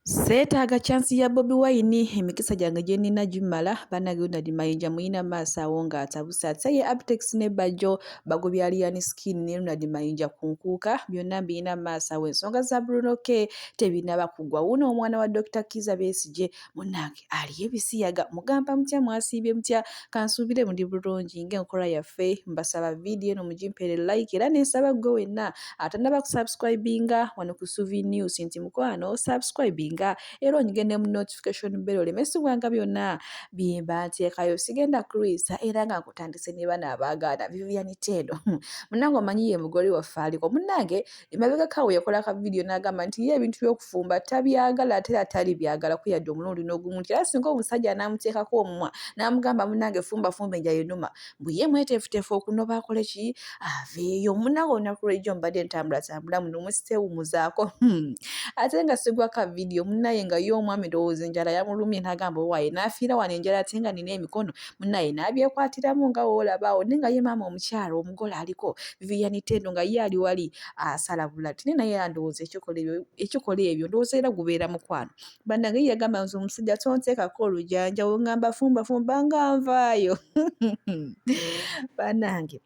Seetaaga chance ya Bobi Wine emikisa gyange gye nnina gimala bannange Ronald Mayinja muyina maaso awo ng'atabuse ate ye Aptex ne Bajjo bagobya Alien Skin ne Ronald Mayinja ku nkuuka byonna mbiyina maaso awo ensonga za Bruno K tebinaba kugwa wuno omwana wa Dr. Kizza Besigye munnange aliyo ebisiyaga mugamba mutya mwasiibye mutya kansuubire mundi bulungi ng'enkola yaffe mbasaba vidiyo eno mugimpeere like era neesaba gwe wenna atannaba kusubscribinga wano ku Suvi News nti mukwano subscribinga era onyigende mu notification bell olemesibwanga byonna bimba nteekayo sigenda kulwisa era nga nkutandise ne bana abaagaana Vivian Tendo munnange omanyi ye mugole waffe aliko munnange emabegako awo yakola ka vidiyo n'agamba nti ye ebintu by'okufumba tabyagala ate era tali byagala kuyadde omulundi n'ogumu nti era singa omusajja n'amuteekako omumwa n'amugamba munnange fumba enja yenuma bwe ye mweteefuteefu okunoba akole ki aveeyo munnange olunaku lw'ejjo mbadde ntambulatambula muno musiteewumuzaako ate nga sigwaka vidiyo munnaye nga ye omwami ndowooza enjala yamulumye n'agamba owaaye n'afiira wano enjala ate nga nina emikono munnaye n'abyekwatiramu nga woolabaawo naye nga ye maama omukyala omugole aliko Vivian Tendo nga ye ali wali asala bulati naye naye andowooza ekikola ebyo ndowooza era gubeera mukwano bannange ye yagamba nti omusajja tonteekako olujanja wongamba fumba nga nvaayo bannange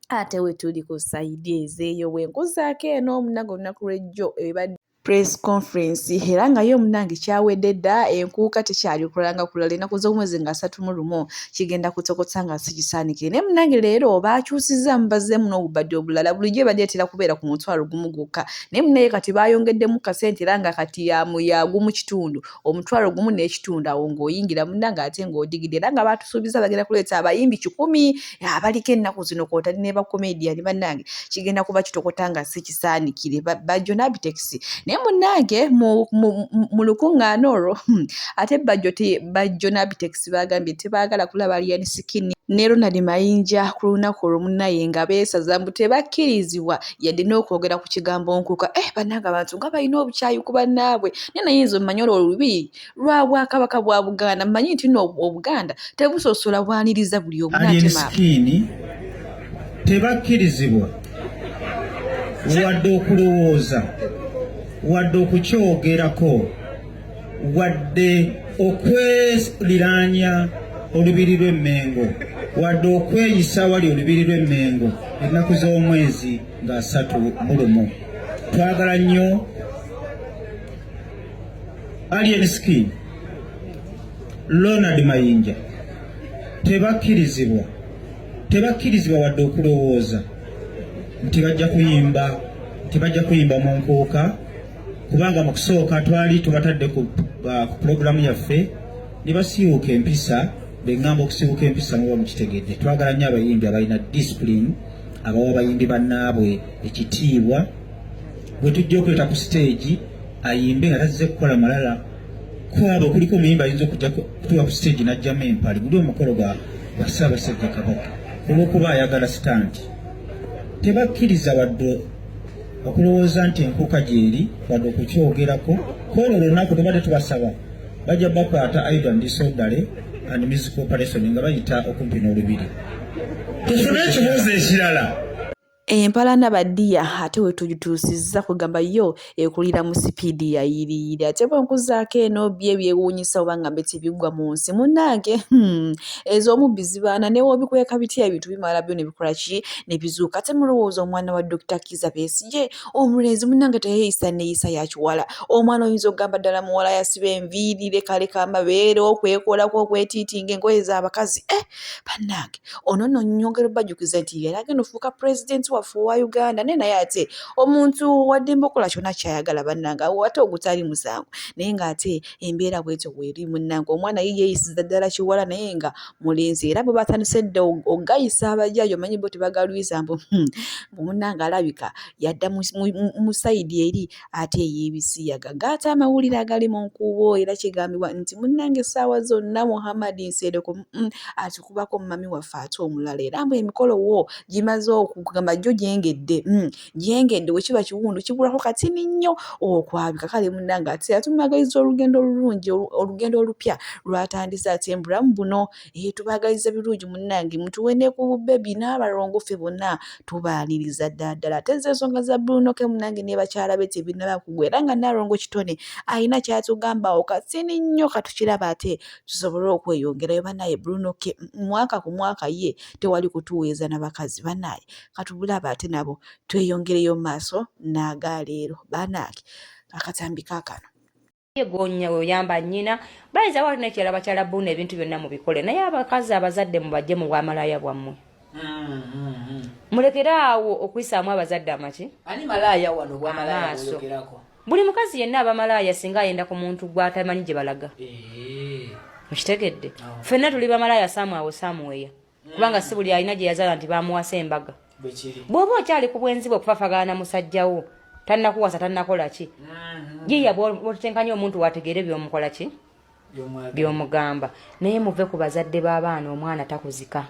ate we tuli ku sayidi ezeeyo wenkuzaako eno omunaga olunaku lw'ejjo ebadde press conference era nga ye omunange kyawedde dda enkuuka tekyali kulanga kulala ennaku z'omwezi nga 31 kigenda kutokota nga sikisaanikire naye munange leero baakyusizza mubazzeemu n'obubadde obulala bulijjo badeetera kubeera ku mutwalo gumu gwokka naye munaye kati baayongeddemu kasente era nga kati yagumu kitundu omutwalo gumu n'ekitundu awo ng'oyingira munange ate ng'odigidde era nga baatusuubiza bagenda kuleeta abayimbi 10 abaliko ennaku zino kwotali ne bakomediani bannange kigenda kuba kitokota nga sikisaanikire Bajjo n'Aptex munnange mu lukuŋŋaana olwo ate Bajjo n'Aptex bagambye tebaagala kulaba Alien Skin ne Ronald Mayinja ku lunaku olwo munnaye nga beesaza mbu tebakkirizibwa yadde n'okwogera ku kigambo nkuuka bannange abantu nga balina obukyayi ku bannaabwe naye nayinza omumanyi olwo olubi lwa Bwakabaka bwa Buganda mmanyi nti nno Obuganda tebusosola bwaniriza buli omu Alien Skin tebakkirizibwa wadde okulowooza wadde okukyogerako wadde okweliraanya olubiri lw'emmengo wadde okweyisa wali olubiri lw'emmengo ennaku z'omwezi nga 31 twagala nnyo Alien Skin Ronald Mayinja tebakkirizibwa wadde okulowooza nti bajja kuyimba mu nkuuka kubanga mu kusooka twali tubatadde ku pulogulaamu yaffe ne basiiwuuka empisa beŋŋamba okusiiwuuka empisa muba mukitegedde twagala nnyo abayimbi abalina discipline abawa abayimbi bannaabwe ekitiibwa bwe tujja okuleeta ku stage ayimbe nga tazze kukola malala kwabo kuliko omuyimbi ayinza okujja kutuwa ku stage n'ajjamu empale guli omukolo gwa Ssaabasajja Kabaka olw'okuba ayagala sitanti tebakkiriza wadde okulowooza nti enkuuka gyeri wadde okukyogerako kwolwo olunaku tubadde tubasaba bajja bakwata idol and disorderly and musical operation nga bayita okumpi n'olubiri tufune ekibuuzo ekirala empalana baddiya ate we tugituusizza kugamba yo ekulira mu sipiidi yayiriire ate bwe nkuzaako eno byewuunyisa oba nga tebigwa mu nsi munnange ez'omubbi zibaana ne wobikweka bitya ebintu bimala byo ne bikola ki ne bizuuka ate mulowooza omwana wa Dr. Kizza Besigye omulenzi munnange teyeeyisa neeyisa ya kiwala omwana oyinza okugamba ddala muwala yasiba enviiri lekaleka amabeere okwekolako okwetiitinga engoye z'abakazi bannange ono nno nnyongera obajjukiza nti yali agenda ofuuka pulezidenti waffe wa Uganda naye ate omuntu waddembe okola kyonna kyayagala bannange ate ogutali musango naye ng'ate embeera bwetyo bweri munnange omwana ye yeeyisiza ddala kiwala naye nga mulenzi era bwe batandise dda ogayisa abajjaji omanyi bo tebagalwiza mbu munnange alabika yadda mu sayidi eri ate ey'ebisiyaga gaata amawulire agali mu nkuubo era kigambibwa nti munnange essaawa zonna Muhammad Nsereko atukubako mami waffe ate omulala era mbu emikolo wo gimaze okugamba jo jengedde wekiba kiwundu kibulako katini nnyo okwabika kale munnange ate atumagaliza olugendo olulungi olugendo olupya lwatandise ate mbulamu buno tubagaliza birungi munnange mutuwene ku bebi n'abalongofe bonna tubaaniriza ddala ate ensonga za Brunoke munnange ne bakyala be tebinaba kugwa era nga Nalongo Kitone ayina kyatugamba katini nnyo katukiraba ate tusobole okweyongerayo banaye Brunoke mwaka ku mwaka ye tewali kutuweeza n'abakazi banaye katubulaba ate nabo tweyongereyo maaso n'agaleero banaake akatambi kaakano yegonya oyamba nnyina bayinza wali nekirala bakyala Bruno ebintu byonna mu bikole naye abakazi abazadde mu bajje mu bwamalaya bwammwe mulekeraawo okuyisaamu abazadde amaki ani malaya wano bwamalaya bwogerako buli mukazi yenna abamalaya singa ayenda ku muntu gwatamanyi gye balaga mukitegedde ffenna tuli bamalaya samuweya kubanga si buli alina gye yazaala nti bamuwasa embaga bw'oba okyali ku bwenzi bwe okufafagana musajjawo tannakuwasa tannakola ki yiya bw'otenkanya omuntu wategeere by'omukola ki by'omugamba naye muve ku bazadde b'abaana omwana takuzika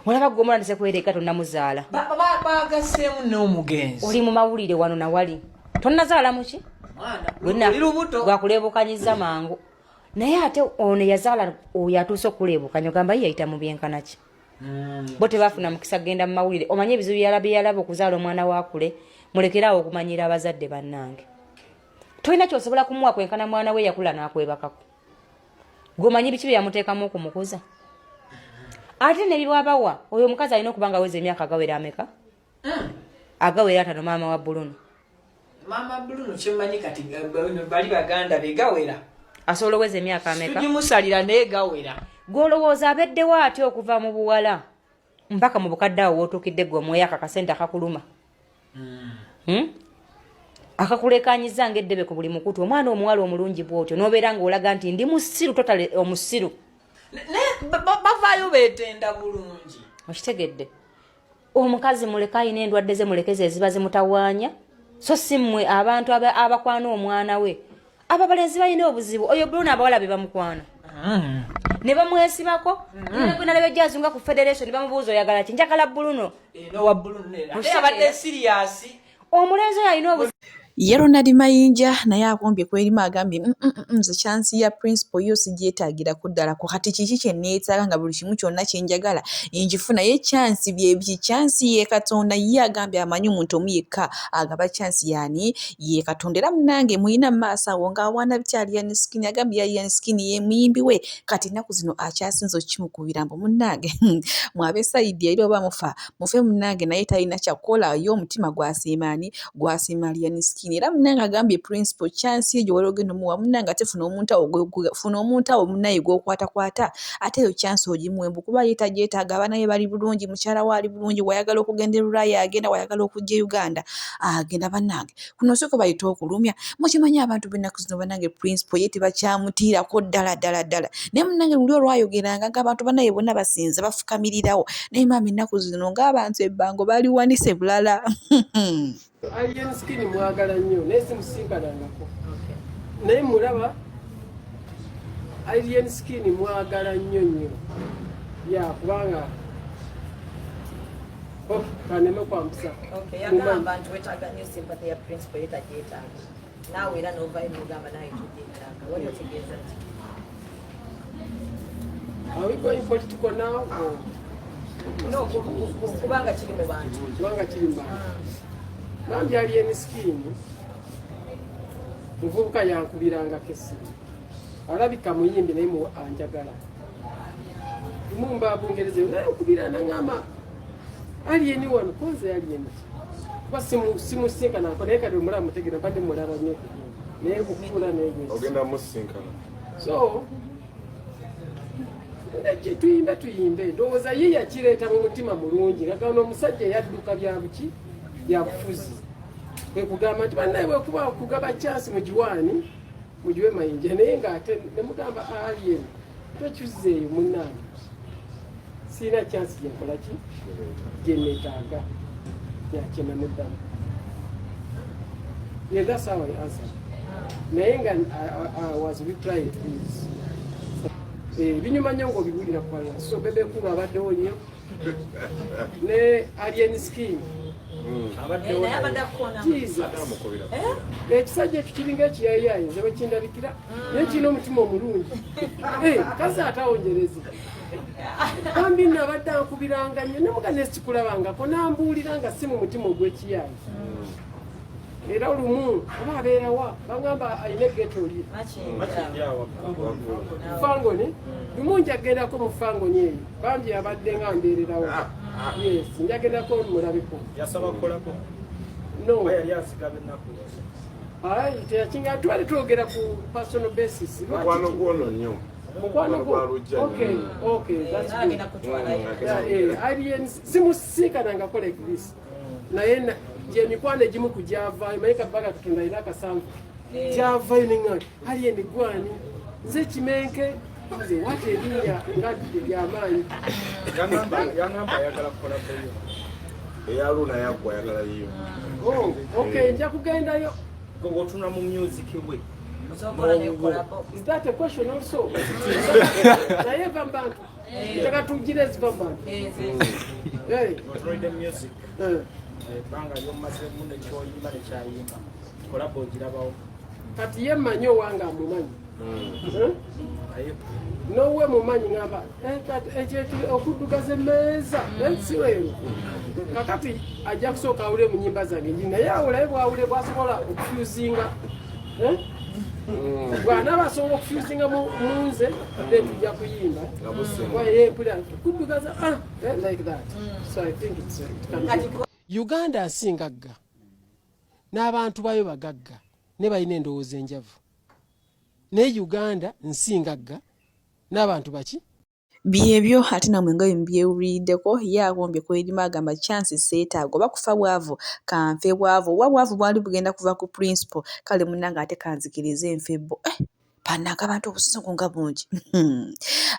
olaba gomula ndise kwereka tonnamuzaala bagaseemu n'omugenzi oli mu mawulire wano nawali tonnazaala muki gwakuleebukanyiza mangu naye ate ono yazaala oyo atuuse okuleebukanya ogamba ye yayita mu byenkanaki bo tebafuna mukisa genda mu mawulire omanye ebizibu byalaba okuzaala omwana wakule mulekeraawo okumanyira abazadde bannange tolina kyosobola kumuwa kwenkana mwana we yakula n'akwebakako gwomanyi biki bye yamuteekamu okumukuza ate ne bibwabawa oyo omukazi alina okuba nga aweza emyaka agawera ameka agawera 5 maama wa Bruno kyemmanyi kati bali baganda begawera asobola oweza emyaka ameka tugimusalira naye gawera gw'olowooza abeddewo ati okuva mu buwala mpaka mu bukadde awo wootuukidde gwe omwoyo akakasente akakuluma akakulekanyiza ng'eddebe ku buli mukutu omwana omuwala omulungi bw'otyo n'obeera ng'olaga nti ndi musiru totale omusiru bavaayo beetenda bulungi okitegedde omukazi muleka ayina endwadde ze mulekeze eziba zimutawaanya so si mmwe abantu abakwana omwana we ababalenzi balina obuzibu oyo Bruno abawala be bamukwana ne bamwesibako nalabyo jazunga ku federation bamubuuza oyagala ki njagala Bruno nowa Bruno abadde serious omulenzi oyo alina obuzibu ye Ronald Mayinja naye akombye kwerimu agambye nze chansi ya principal yo sigyetaagirako ddalako kati kiki kye neetaaga nga buli kimu kyonna kyenjagala njifuna ye chansi byebiki chansi ye Katonda ye agambye amanyi omuntu omu yekka agaba chansi yani ye Katonda era munange muyina maaso awo ng'awaana bikyali yani skin agambye yali yani skin ye muyimbi we kati ennaku zino akyasinza okukimukubira mbu munange mwabe sayidi era oba mufe munange naye talina kyakukola yo omutima gwasiimaani gwasiima yani skin era munange agambye principal chance ejo wali ogenda omuwa munange ate funa omuntu awo munaye gw'okwatakwata ate eyo chance ogimuwembu kuba yeetagyetaaga abaana be bali bulungi mukyala waali bulungi wayagala okugenda e Bulaya agenda wayagala okujja Uganda agenda bannange kuno siko bayita okulumya mukimanyi abantu b'ennaku zino bannange principal ye tebakyamutiirako ddala naye munange luli olwayogeranga ng'abantu bannaye bonna basinze bafukamirirawo naye maama ennaku zino ng'abantu ebbango baliwanise bulala alien skin mwagala nnyo naye simusinkanangako naye mulaba alien skin mwagala nnyo ya kubanga kaneme kwampusa yagamba nti wetaaga nnyo sympathy ya principal yetagyetaaga naawe era novayo nogamba naye tugyetaaga wali otegeeza nti are we going political now no kubanga kiri mu bantu kubanga kiri mu bantu nambi alien skin muvubuka yankubiranga kesi alabika muyimbi naye mu anjagala mumba bungereze naye okubira nangamba alien wano konze alien kuba simusinkana naye kati omulaba mutegeera mbadde mulaba nnyo naye kukula naye ogenda musinkana so tuyimbe ndowooza ye yakireeta mu mutima mulungi ngagana omusajja yadduka byabuki byabufuzi kwe kugamba nti bannaye bwekuba kugaba chansi mugiwaani mugiwe Mayinja naye ng'ate nemugamba alien tokyuzeeyo munnange siina chansi gyenkola ki gyenetaaga yakyemamuddamu yeah, that's how I answer naye nga I was replying to this binyuma nnyo ng'obiwulira kwala so bebekulu abaddewo nnyo ne alien skin naye abadde akukona ekisajja ekikiringa ekiyayayi nze bwekindabikira naye kirina omutima omulungi kazi atawonjerezi bambi nabadde ankubiranga nnyo nemugane sikikulabangako nambuulira nga si mu mutima ogw'ekiyayi era olumu oba abeerawa bagamba ayina getoli fangoni lumu njagendako mu fangoni eyo bambi abadde nga mbeererawo yes njagendako mulabiko no teyakinga twali twogera ku personal basis mukwano gwo simusiikanangako like this naye gyemikwano egimu ku gyavaayo naye kabaga katonda alina akasanvu gyavaayo neŋŋa alien gwani nze kimenke wata erinnya nga lyamaanyi eyaluna yaggwa ayagala yiyo nja kugendayo otuna mu music we is that a question also naye va mbantu taka tugire ziva mbantu banga yomaze muno kyoyimba nekyayimba kolabo ogirabawo kati ye mmanyi owange amumanyi nowe mumanyi ngamba okuddugaza emmeeza siweero kakati ajja kusooka awule mu nnyimba zange nji naye awulaye bwawule bwasobola okufuzinga bwanaaba asobola okufuzinga munze then tujja kuyimba kuddugaza like that so I think it's Uganda asingagga n'abantu bayo bagagga ne balina endowooza enjavu ne Uganda nsingagga n'abantu baki byebyo ate namwe nga byewuliddeko ye awombye kwerimu agamba chance seetaago bakufa bwavu kanfe bwavu oba bwavu bwali bugenda kuva ku principal kale munnanga ate kanzikirize enfebbo panaka abantu obusungu nga bungi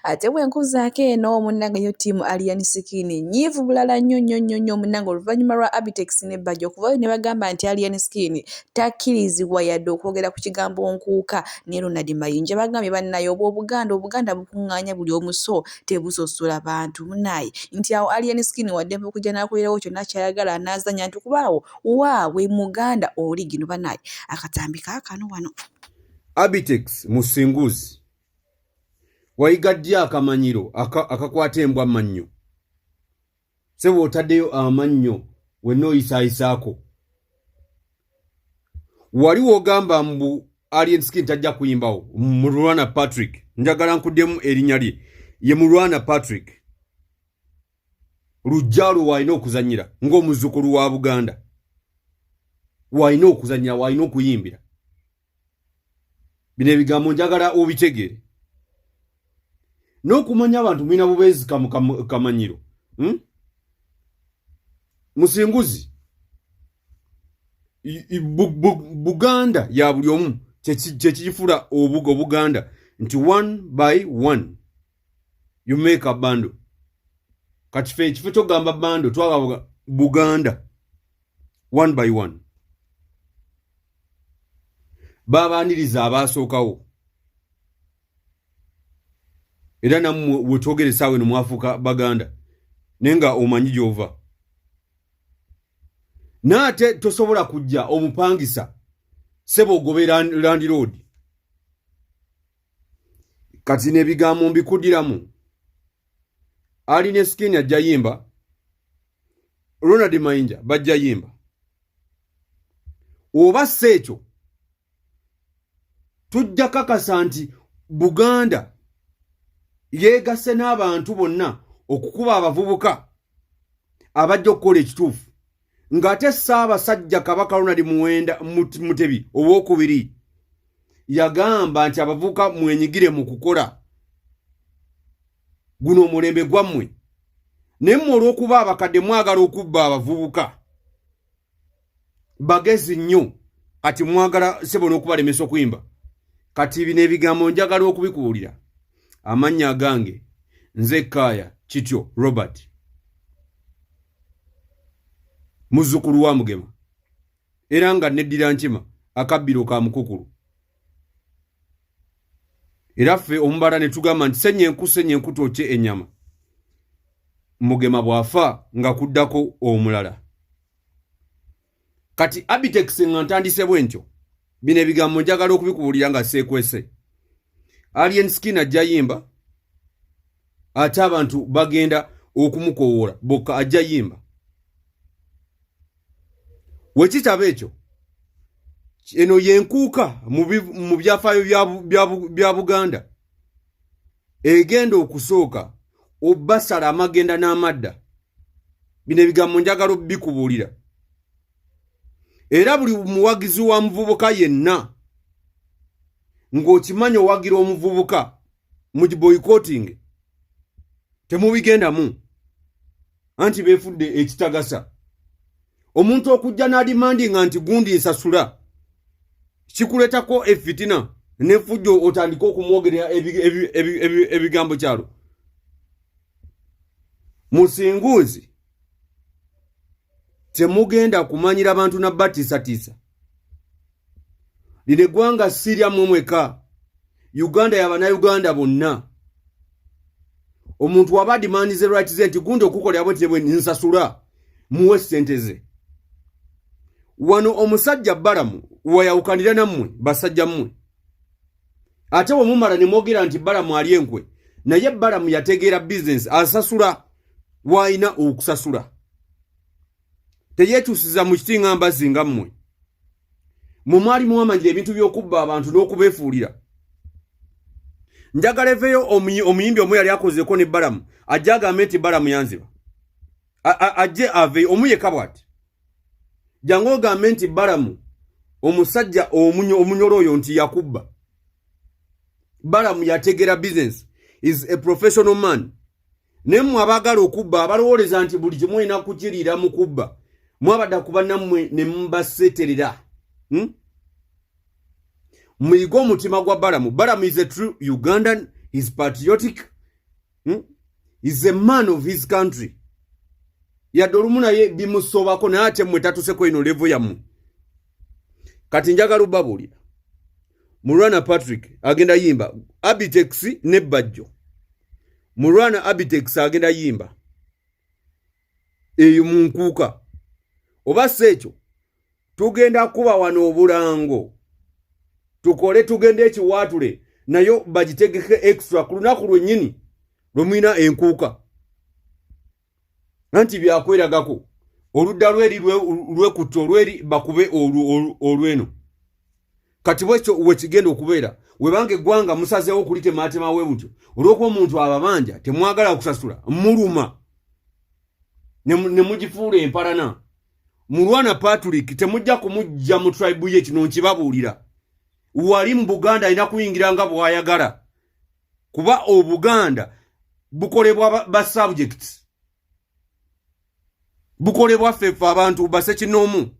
ate bwenkuzaako eno munnanga yo ttiimu alien skin nyiivu bulala nnyo munnanga oluvannyuma lwa Abitex ne Bajjo okuvayo ne bagamba nti alien skin takkirizibwa yadde okwogera ku kigambo nkuuka ne Ronald Mayinja bagambye bannaye obuganda bukuŋŋaanya buli omuso tebusosola bantu munaye nti awo alien skin wadde okujja n'akolerawo kyonna kyayagala anaazanya nti kubaawo waabwe muganda oli gino bannaye akatambi kaakano wano Abitex musinguzi wayigaddya akamanyiro akakwata embwa mannyo sebo otaddeyo amannyo wenna oyisaayisaako wali wogamba mbu alien skin tajja kuyimbawo Mulwana Patrick njagala nkuddemu erinnya lye ye Mulwana Patrick lujjalo walina okuzanyira ng'omuzzukulu wa Buganda walina okuzanyira walina okuyimbira bino ebigambo njagala obitegere n'okumanya abantu mulina bubeezi kamanyiro musinguzi Buganda ya buli omu kyekifula Obuganda nti 1 by 1 you make a bando kati fe ekifo kyogamba bando twagaba Buganda 1 by 1 babaniriza abaasookawo era nammwe wetwogeresa weno mwafuuka Baganda nenga omanyi gy'ova naate tosobola kujja omupangisa sebo ogobe Land Road kati n'ebigambo mbikuddiramu alien skin ajja yimba Ronald Mayinja bajja yimba oba seekyo tujja kakasa nti Buganda yeegase n'abantu bonna okukuba abavubuka abajja okukola ekituufu ng'ate Ssaabasajja Kabaka Ronald Mutebi ow'okubiri yagamba nti abavubuka mwenyigire mu kukola guno omulembe gwammwe naye mmwe olw'okuba abakadde mwagala okubba abavubuka bagezi nnyo kati mwagala sebo n'okubalemesa okuyimba kati bino ebigambo njagala okubikuwulira amannya agange nze Kaaya Kityo Robert muzzukulu wa Mugema era nga neddira nkima akabbiro ka mukukulu era ffe omubala ne tugamba nti senyenku tookye ennyama mugema bwafa nga kuddako omulala. Kati Abitex nga ntandise bwentyo bino ebigambo njagala okubikubuulira nga seekwese. Alien Skin ajja yimba ate abantu bagenda okumukoowoola bokka ajja yimba. Wekitaba ekyo eno yenkuuka mu byafaayo bya Buganda egenda okusooka obasala amagenda n'amadda. Bino ebigambo njagala bikubuulira. Era buli muwagizi wa muvubuka yenna ng'okimanya owagira omuvubuka mu boycotting temubigendamu anti beefudde ekitagasa. Omuntu okujja n'adimandinga nti gundi nsasula kikuletako efitina n'effujjo otandika okumwogerera ebigambo kyalo. Musinguzi temugenda kumanyira abantu na batiisatiisa. Lino eggwanga Syria mweka, Uganda y'abannayuganda bonna. Omuntu waba adimandize rights ze nti gundi okukolera bwe tebwe nsasula muwe ssente ze. Wano omusajja Balamu wayawukanira nammwe basajja mmwe. Ate bwe mumala ne mwogera nti Balamu ali enkwe, naye Balamu yategeera business asasula wayina okusasula. Teyeekyusiza mu kiti ngamba zinga mmwe. Mumwali muwamanyira ebintu by'okubba abantu n'okubeefuulira. Njagala eveeyo omuyimbi omu yali akozeeko ne Balamu ajja agambe nti Balamu yanziba. Ajje aveeyo omuyeka bw'ati. Jangu ogambe nti Balamu omusajja omunyolo oyo nti yakubba. Balamu yategeera business is a professional man. Nemmwe abaagala okubba abalowooleza nti buli kimu olina kukiriira mu kubba mwabadde kuba nammwe ne mubaseeterera. Muyiga omutima gwa Balamu. Balamu is a true Ugandan. He's patriotic. He's a man of his country. Yadde olumu naye bimusobako naye ate mmwe tatuseko ino levo yammwe. Kati njagala obabuulira. Mulwana Patrick agenda yimba Abitex ne Bajjo. Mulwana Abitex agenda yimba eyo munkuuka. Oba sekyo tugenda kuba wano obulango. Tukole tugende ekiwaatule nayo bagitegeke extra ku lunaku lwennyini lwemwina enkuuka. Nanti byakweragako oludda lweri lwekutte olweri bakube olweno. Kati bwekyo wekigenda okubeera webange eggwanga musazeewo okulitemaatema we butyo olw'okuba omuntu ababanja temwagala kusasula muluma ne mugifuula empalana. Mulwana Patrick temujja kumujja mu tribe ye kino nkibabuulira. Wali mu Buganda alina kuyingira nga bw'ayagala kuba Obuganda bukolebwa ba subjects. Bukolebwa ffeffe abantu basekinoomu.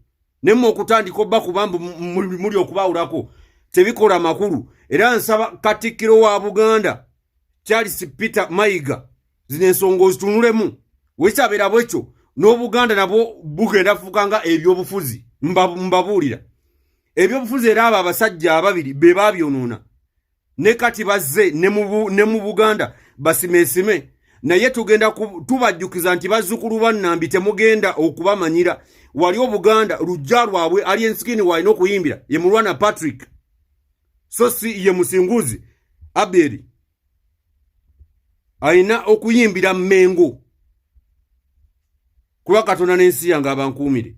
Nemmwe okutandika obba kubamba muli okubaawulako tebikola makulu. Era nsaba Katikkiro wa Buganda Charles Peter Mayiga zino ensonga ozitunulemu. Wekisabeera bwekyo n'Obuganda nabwo bugenda fuuka nga ebyobufuzi. Mbabuulira ebyobufuzi era abo abasajja ababiri be baabyonoona. Ne kati bazze ne mu Buganda basimeesime. Naye tugenda tubajjukiza nti bazzukulu bannambi temugenda okubamanyira. Wali Obuganda lujja lwabwe Alien Skin walina okuyimbira ye Mulwana Patrick. So si ye Musinguzi Aberi alina okuyimbira Mmengo kuba Katonda n'ensi yange abankuumire.